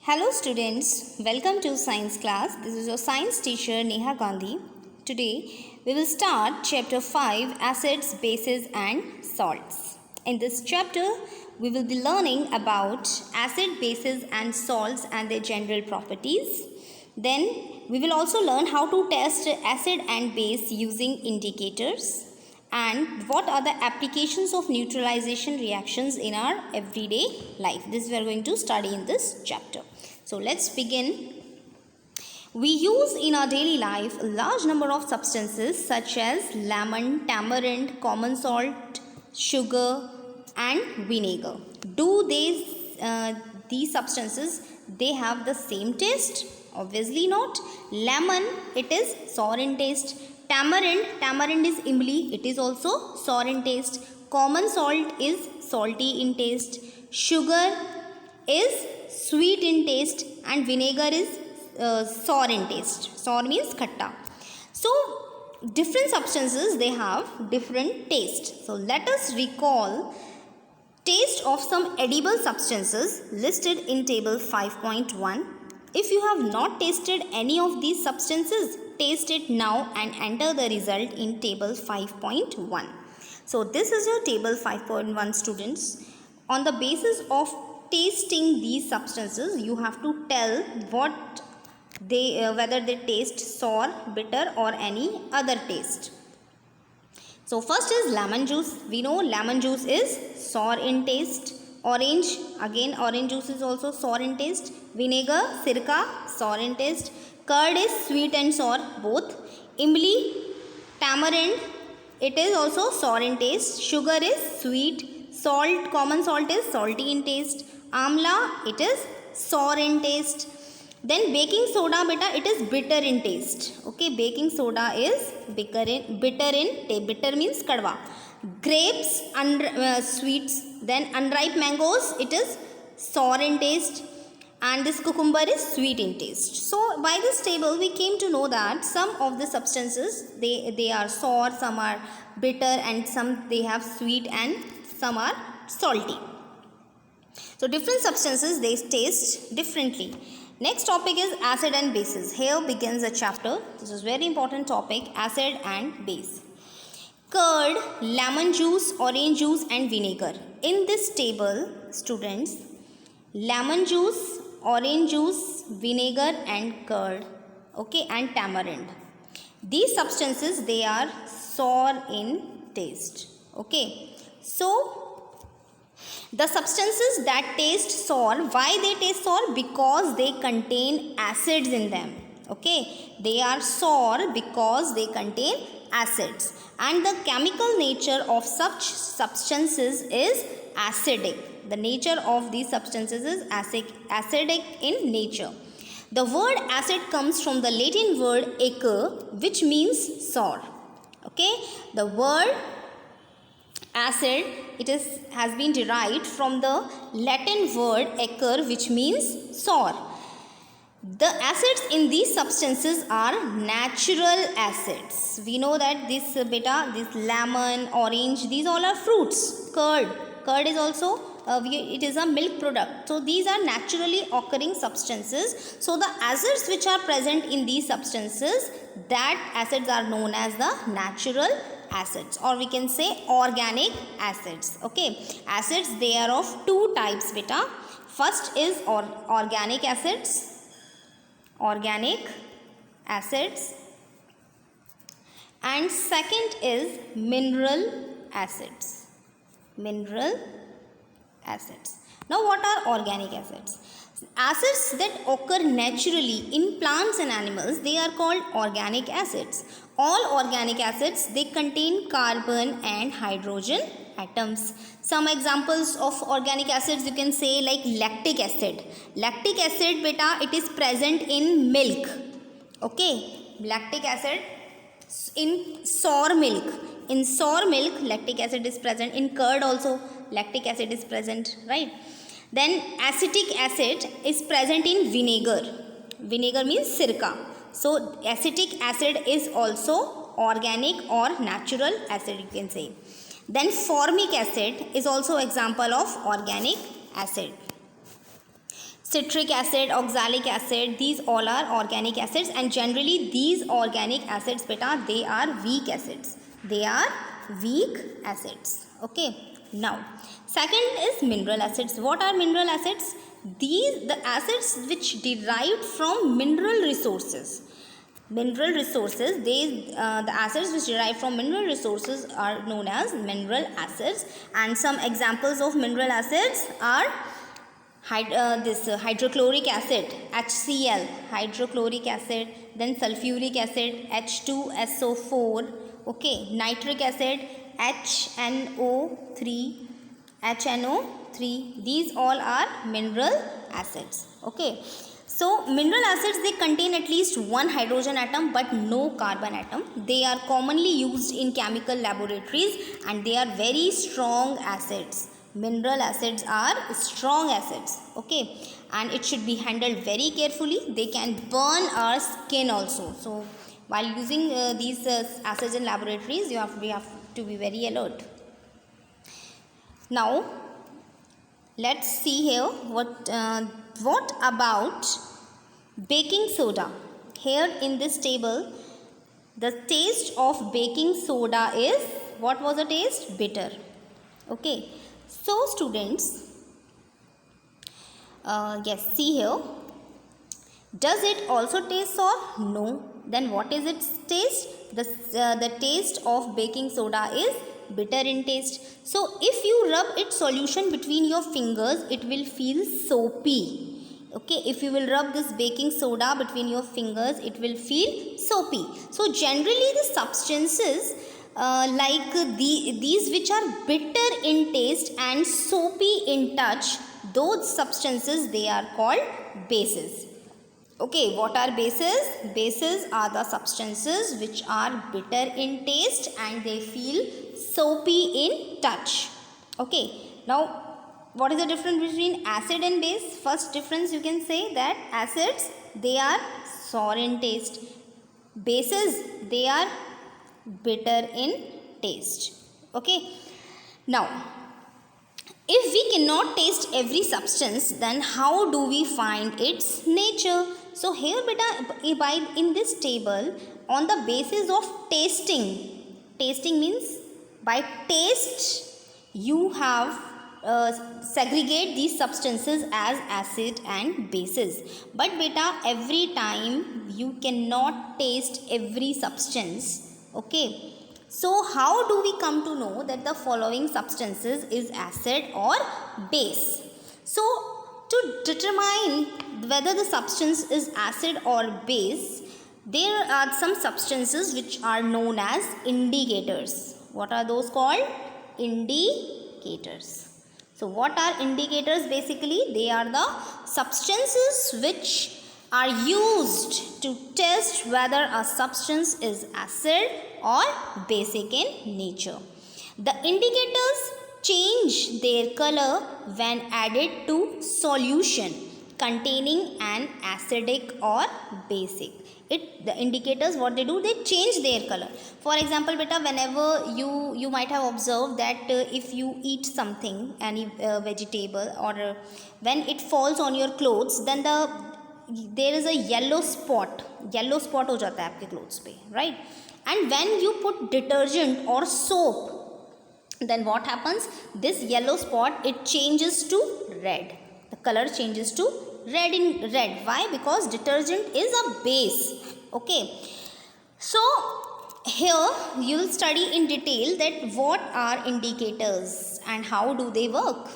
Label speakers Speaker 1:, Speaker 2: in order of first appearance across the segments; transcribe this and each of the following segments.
Speaker 1: Hello students, welcome to science class. This is your science teacher Neha Gandhi. Today we will start chapter 5 acids, bases and salts. In this chapter we will be learning about acid, bases and salts and their general properties. Then we will also learn how to test acid and base using indicators and what are the applications of neutralization reactions in our everyday life. This we are going to study in this chapter. So let's begin. We use in our daily life a large number of substances such as lemon, tamarind, common salt, sugar and vinegar. Do these substances they have the same taste? Obviously not. Lemon, it is sour in taste. Tamarind is imli, it is also sour in taste. Common salt is salty in taste. Sugar is sweet in taste and vinegar is sour in taste. Sour means khatta. So different substances they have different taste. So let us recall taste of some edible substances listed in table 5.1. If you have not tasted any of these substances, taste it now and enter the result in table 5.1. So this is your table 5.1 students. On the basis of tasting these substances, you have to tell what whether they taste sour, bitter or any other taste. So first is lemon juice. We know lemon juice is sour in taste. Orange, again orange juice is also sour in taste. Vinegar, sirka, sour in taste. Curd is sweet and sour both. Imli, tamarind, it is also sour in taste. Sugar is sweet. Salt, common salt is salty in taste. Amla, it is sour in taste. Then baking soda beta, it is bitter in taste. Okay, baking soda is bitter in taste. Bitter means kadwa. Grapes, sweets. Then unripe mangoes, it is sour in taste. And this cucumber is sweet in taste. So by this table we came to know that some of the substances they are sour, some are bitter and some they have sweet and some are salty. So different substances they taste differently. Next topic is acid and bases. Here begins a chapter. This is very important topic, acid and base. Curd, lemon juice, orange juice and vinegar. In this table students, lemon juice, orange juice, vinegar and curd, okay, and tamarind. These substances they are sour in taste, okay. So the substances that taste sour, why they taste sour? Because they contain acids in them, okay. They are sour because they contain acids and the chemical nature of such substances is acidic. The nature of these substances is acidic in nature. The word acid comes from the Latin word acre, which means sour. Okay, the word acid has been derived from the Latin word acre, which means sour. The acids in these substances are natural acids. We know that this lemon, orange, these all are fruits. Curd is also it is a milk product. So these are naturally occurring substances. So the acids which are present in these substances, that acids are known as the natural acids, or we can say organic acids. Okay, acids they are of two types beta. First is organic acids and second is mineral acids. Now what are organic acids? Acids that occur naturally in plants and animals, they are called organic acids. All organic acids they contain carbon and hydrogen atoms. Some examples of organic acids you can say like lactic acid. Lactic acid beta, it is present in milk. Okay, lactic acid in sour milk. In sour milk lactic acid is present. In curd also lactic acid is present, right? Then acetic acid is present in vinegar. Vinegar means sirka. So acetic acid is also organic or natural acid you can say. Then formic acid is also example of organic acid. citric acid, oxalic acid, these all are organic acids, and generally these organic acids beta, they are weak acids. They are weak acids. Okay. Now, second is mineral acids. What are mineral acids? These the acids which derived from mineral resources. Mineral resources, the acids which derive from mineral resources are known as mineral acids, and some examples of mineral acids are hydrochloric acid, HCl, hydrochloric acid, then sulfuric acid, H2SO4, okay, nitric acid, HNO3, these all are mineral acids, okay. So mineral acids, they contain at least one hydrogen atom but no carbon atom. They are commonly used in chemical laboratories and they are very strong acids. Mineral acids are strong acids, okay, and it should be handled very carefully. They can burn our skin also. So while using these acids in laboratories, we have to be very alert. Now let's see here what about baking soda. Here in this table, the taste of baking soda is, what was the taste? Bitter. Okay. So students, yes, see here. Does it also taste sour? No. Then what is its taste? The taste of baking soda is bitter in taste. So if you rub its solution between your fingers, it will feel soapy. Okay, if you will rub this baking soda between your fingers, it will feel soapy. So generally the substances like these which are bitter in taste and soapy in touch, those substances, they are called bases. Okay, what are bases? Bases are the substances which are bitter in taste and they feel soapy in touch. Okay, now what is the difference between acid and base? First difference, you can say that acids, they are sour in taste. Bases, they are bitter in taste. Okay. Now, if we cannot taste every substance, then how do we find its nature? So here beta, in this table, on the basis of tasting means by taste you have segregate these substances as acid and bases. But beta, every time you cannot taste every substance. Okay. So how do we come to know that the following substances is acid or base? So to determine whether the substance is acid or base, there are some substances which are known as indicators. What are those called? Indicators. So what are indicators? Basically, they are the substances which are used to test whether a substance is acid or basic in nature. The indicators change their color when added to solution containing an acidic or basic. The indicators, what they do, they change their color. For example, beta, whenever you might have observed that if you eat something, any vegetable, or when it falls on your clothes, then there is a yellow spot हो जाता है आपके clothes पे, right? And when you put detergent or soap, then what happens? This yellow spot, it changes to red. The color changes to red. Why? Because detergent is a base. Okay. So here you will study in detail that what are indicators and how do they work.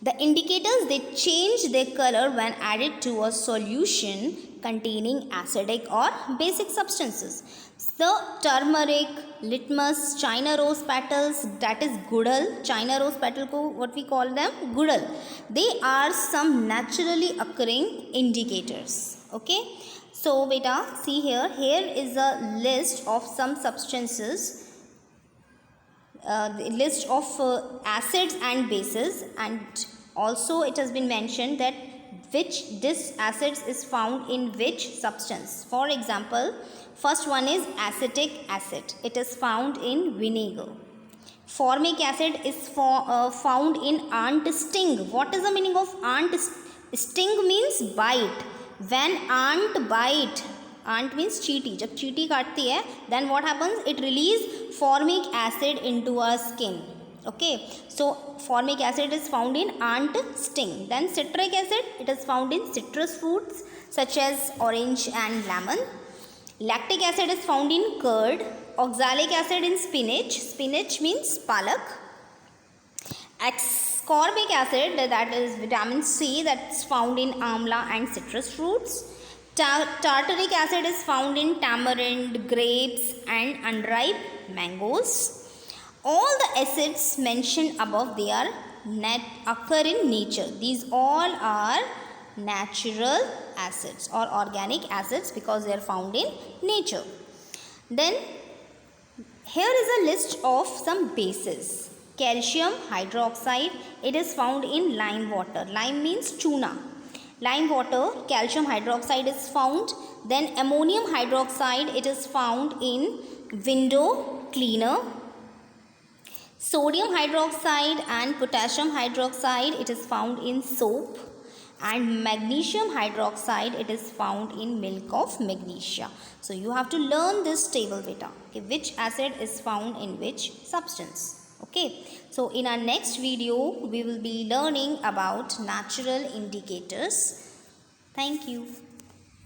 Speaker 1: The indicators, they change their color when added to a solution containing acidic or basic substances. So turmeric, litmus, China rose petals, that is gudal. China rose petal ko what we call them? Gudal. They are some naturally occurring indicators. Okay. So beta, see here. Here is a list of some substances. The list of acids and bases, and also it has been mentioned that which this acids is found in which substance. For example, first one is acetic acid. It is found in vinegar. Formic acid is found in ant sting. What is the meaning of ant Sting means bite. When ant bite, ant means चींटी, जब चींटी काटती है then what happens, it release formic acid into our skin. Okay, so formic acid is found in ant sting. Then citric acid, it is found in citrus fruits such as orange and lemon. Lactic acid is found in curd. Oxalic acid in spinach. Spinach means palak. Ascorbic acid, that is vitamin C, that's found in amla and citrus fruits. Tartaric acid is found in tamarind, grapes and unripe mangoes. All the acids mentioned above, they are occur in nature. These all are natural acids or organic acids because they are found in nature. Then here is a list of some bases. Calcium hydroxide, it is found in lime water. Lime means chuna. Lime water, calcium hydroxide is found. Then ammonium hydroxide, it is found in window cleaner. Sodium hydroxide and potassium hydroxide, it is found in soap. And magnesium hydroxide, it is found in milk of magnesia. So you have to learn this table beta. Okay, which acid is found in which substance. Okay, so in our next video we will be learning about natural indicators. Thank you.